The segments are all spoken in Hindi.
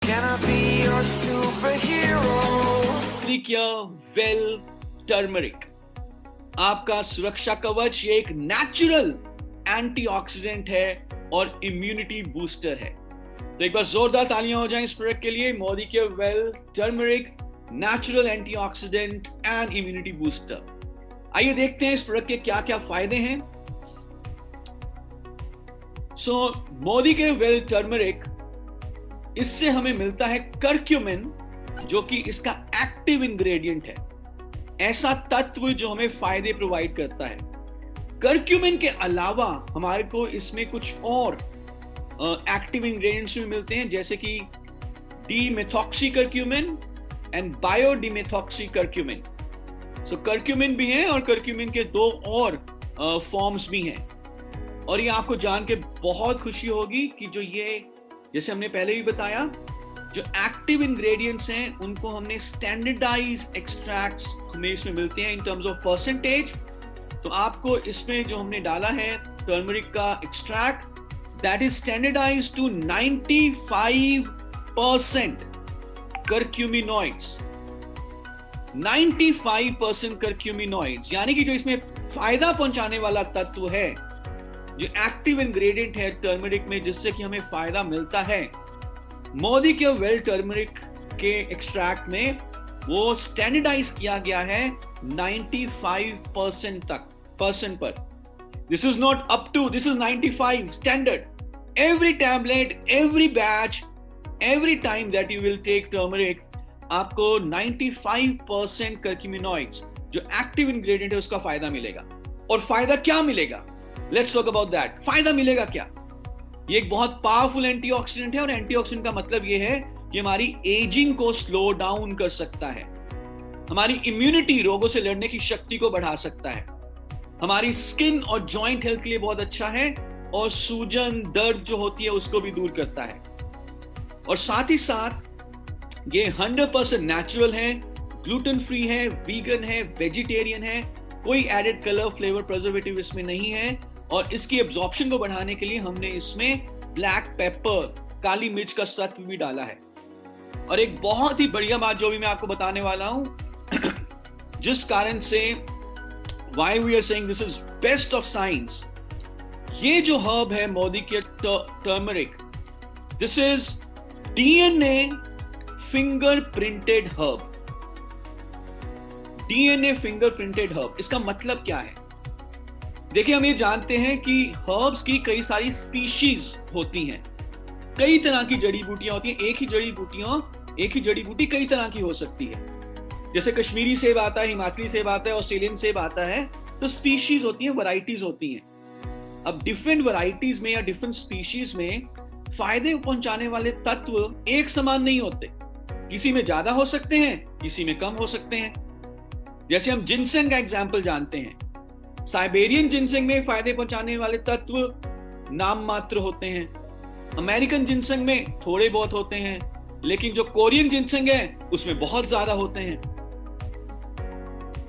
Can I be your superhero? Well turmeric आपका सुरक्षा कवच, ये एक नेचुरल एंटीऑक्सीडेंट है और इम्यूनिटी बूस्टर है। तो एक बार जोरदार तालियां हो जाएं इस प्रोडक्ट के लिए, मोदी के well turmeric natural antioxidant and immunity booster. आइए देखते हैं इस प्रोडक्ट के क्या क्या फायदे हैं। मोदी के वेल टर्मरिक, इससे हमें मिलता है कर्क्यूमिन, जो कि इसका एक्टिव इंग्रेडिएंट है, ऐसा तत्व जो हमें फायदे प्रोवाइड करता है। कर्क्यूमिन के अलावा हमारे को इसमें कुछ और एक्टिव इंग्रेडिएंट्स भी मिलते हैं, जैसे कि demethoxy curcumin and bio demethoxy curcumin. Curcumin भी है और कर्क्यूमिन के दो और फॉर्म्स भी हैं। और ये आपको जान के बहुत खुशी होगी कि जो ये, जैसे हमने पहले भी बताया, जो एक्टिव इंग्रेडिएंट्स हैं उनको हमने स्टैंडर्डाइज एक्सट्रैक्ट्स हमें इसमें मिलते हैं इन टर्म्स ऑफ परसेंटेज। तो आपको इसमें जो हमने डाला है टर्मरिक का extract, that is standardize to 95% curcuminoids. 95% curcuminoids, यानी कि जो इसमें फायदा पहुंचाने वाला तत्व है, जो एक्टिव इंग्रेडिएंट है टर्मरिक में जिससे कि हमें फायदा मिलता है, मोदी के वेल टर्मरिक के एक्सट्रैक्ट में वो स्टैंडर्डाइज किया गया है 95% पर। This is not up to, this is 95 standard. Every tablet, every batch, every time that you will take turmeric, आपको 95% कर्क्यूमिनॉइड्स जो एक्टिव इंग्रेडिएंट है उसका फायदा मिलेगा। और फायदा क्या मिलेगा? Let's talk about that. फायदा मिलेगा क्या? ये एक बहुत पावरफुल एंटीऑक्सीडेंट है, और एंटीऑक्सीडेंट का मतलब ये है कि हमारी एजिंग को स्लो डाउन कर सकता है, हमारी इम्यूनिटी, रोगों से लड़ने की शक्ति को बढ़ा सकता है, हमारी स्किन और जॉइंट हेल्थ के लिए बहुत अच्छा है, और सूजन, दर्द जो होती है उसको भी दूर करता है। और साथ ही साथ ये 100% नेचुरल है, ग्लूटेन फ्री है, वीगन है, वेजिटेरियन है, कोई एडेड कलर, फ्लेवर, प्रिजर्वेटिव इसमें नहीं है। और इसकी एब्जॉर्प्शन को बढ़ाने के लिए हमने इसमें ब्लैक पेपर, काली मिर्च का सत्व भी डाला है। और एक बहुत ही बढ़िया बात जो भी मैं आपको बताने वाला हूं, जिस कारण से why we are saying this is best of science, ये जो हर्ब है मोदी के turmeric, this is DNA finger printed herb. DNA finger printed herb, इसका मतलब क्या है? देखिए, हम ये जानते हैं कि हर्ब्स की कई सारी स्पीशीज होती हैं, कई तरह की जड़ी बूटियां होती हैं। एक ही जड़ी बूटी कई तरह की हो सकती है। जैसे कश्मीरी सेब आता है, हिमाचली सेब आता है, ऑस्ट्रेलियन सेब आता है, तो स्पीशीज होती हैं, वैरायटीज होती हैं। अब डिफरेंट वैरायटीज में या डिफरेंट स्पीशीज में फायदे पहुंचाने वाले तत्व एक समान नहीं होते, किसी में ज्यादा हो सकते हैं, किसी में कम हो सकते हैं। जैसे हम जिनसेंग का एग्जाम्पल जानते हैं, साइबेरियन जिनसेंग में फायदे पहुंचाने वाले तत्व नाम मात्र होते हैं, अमेरिकन जिनसेंग में थोड़े बहुत होते हैं, लेकिन जो कोरियन जिनसेंग है उसमें बहुत ज्यादा होते हैं।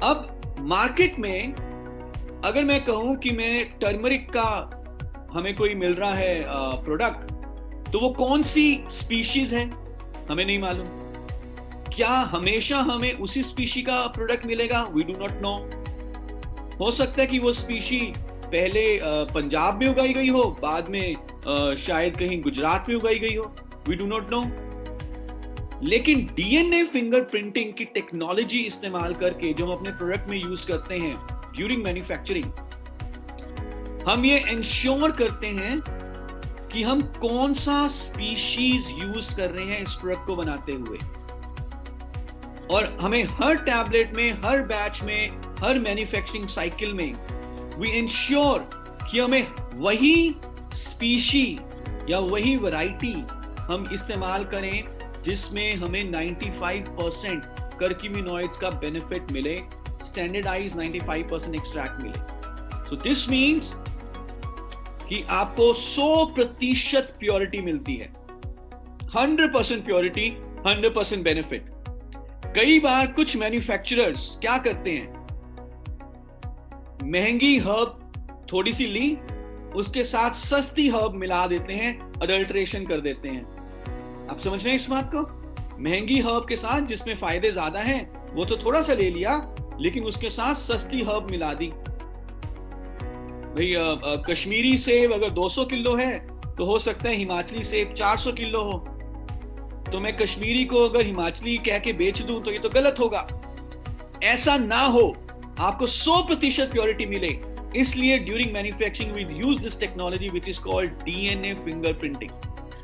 अब मार्केट में अगर मैं कहूं कि मैं टर्मरिक का हमें कोई मिल रहा है प्रोडक्ट, तो वो कौन सी स्पीशीज है हमें नहीं मालूम। क्या हमेशा हमें उसी स्पीशी का प्रोडक्ट मिलेगा? We do not know. हो सकता है कि वो स्पीशी पहले पंजाब में उगाई गई हो, बाद में शायद कहीं गुजरात में उगाई गई हो, वी डू नॉट नो। लेकिन डीएनए फिंगर प्रिंटिंग की टेक्नोलॉजी इस्तेमाल करके जो हम अपने प्रोडक्ट में यूज करते हैं ड्यूरिंग मैन्युफैक्चरिंग, हम ये इंश्योर करते हैं कि हम कौन सा स्पीशीज यूज कर रहे हैं इस प्रोडक्ट को बनाते हुए। और हमें हर टैबलेट में, हर बैच में, हर मैन्युफैक्चरिंग साइकिल में वी इंश्योर कि हमें वही स्पीशी या वही वैरायटी हम इस्तेमाल करें जिसमें हमें 95% कर्क्यूमिनॉइड्स का बेनिफिट मिले, स्टैंडर्डाइज 95% एक्सट्रैक्ट मिले। सो दिस मीन्स कि आपको 100% प्योरिटी मिलती है, 100% प्योरिटी, 100% बेनिफिट। कई बार कुछ मैन्युफैक्चरर्स क्या करते हैं, महंगी हर्ब थोड़ी सी ली, उसके साथ सस्ती हर्ब मिला देते हैं, अडल्ट्रेशन कर देते हैं। आप समझ रहे हैं इस बात को? महंगी हर्ब के साथ जिसमें फायदे ज्यादा हैं वो तो थोड़ा सा ले लिया, लेकिन उसके साथ सस्ती हर्ब मिला दी। भाई कश्मीरी सेब अगर 200 किलो है तो हो सकता है हिमाचली सेब 400 किलो हो, तो मैं कश्मीरी को अगर हिमाचली कह के बेच दूं तो ये तो गलत होगा। ऐसा ना हो, आपको 100% प्योरिटी मिले, इसलिए during manufacturing we use this technology which is called DNA fingerprinting.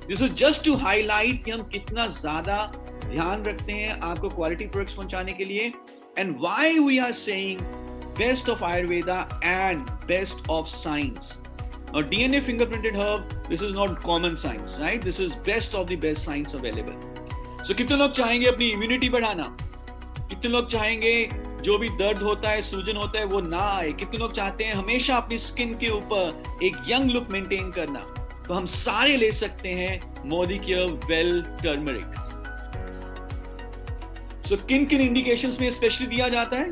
This is just to highlight कि हम कितना ज्यादा ध्यान रखते हैं आपको क्वालिटी प्रोडक्ट्स पहुंचाने के लिए, and why we are saying best of Ayurveda and best of science. और DNA fingerprinted herb, this is not common science, right? This is best of the best science available. So कितने लोग चाहेंगे अपनी इम्यूनिटी बढ़ाना? कितने लोग चाहेंगे जो भी दर्द होता है, सूजन होता है, वो ना आए? कितने लोग चाहते हैं हमेशा अपनी स्किन के ऊपर एक यंग लुक मेंटेन करना? तो हम सारे ले सकते हैं मोदी केयर वेल टर्मरिक। सो किन किन इंडिकेशंस में स्पेशली दिया जाता है?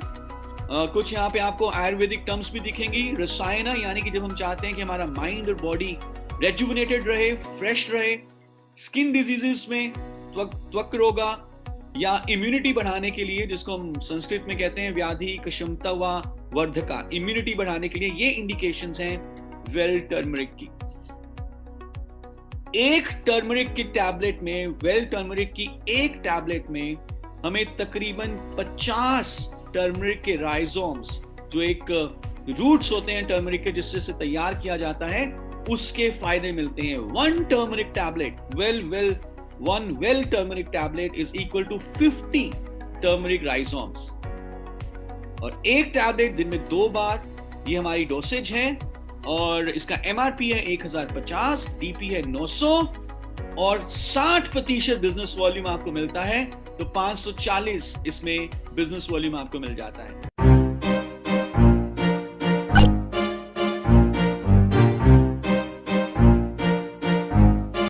कुछ यहाँ पे आपको आयुर्वेदिक टर्म्स भी दिखेंगी। रसायना, यानी कि जब हम चाहते हैं कि हमारा माइंड और बॉडी रेजुविनेटेड रहे, फ्रेश रहे। स्किन डिजीजेस में त्वक रोगा या इम्यूनिटी बढ़ाने के लिए, जिसको हम संस्कृत में कहते हैं व्याधि क्षमता व वर्धका, इम्यूनिटी बढ़ाने के लिए ये इंडिकेशंस हैं वेल टर्मरिक की। एक टर्मरिक की टैबलेट में, वेल टर्मरिक की एक टैबलेट में हमें तकरीबन 50 टर्मरिक के राइजोम्स, जो एक रूट्स होते हैं टर्मरिक के जिससे से तैयार किया जाता है, उसके फायदे मिलते हैं। One turmeric tablet, one well turmeric tablet is equal to 50 turmeric rhizomes, और एक टैबलेट दिन में 2 बार, ये हमारी डोसेज है। और इसका MRP है 1050, DP है 900, और 60% बिजनेस वॉल्यूम आपको मिलता है, तो 540 इसमें बिजनेस वॉल्यूम आपको मिल जाता है।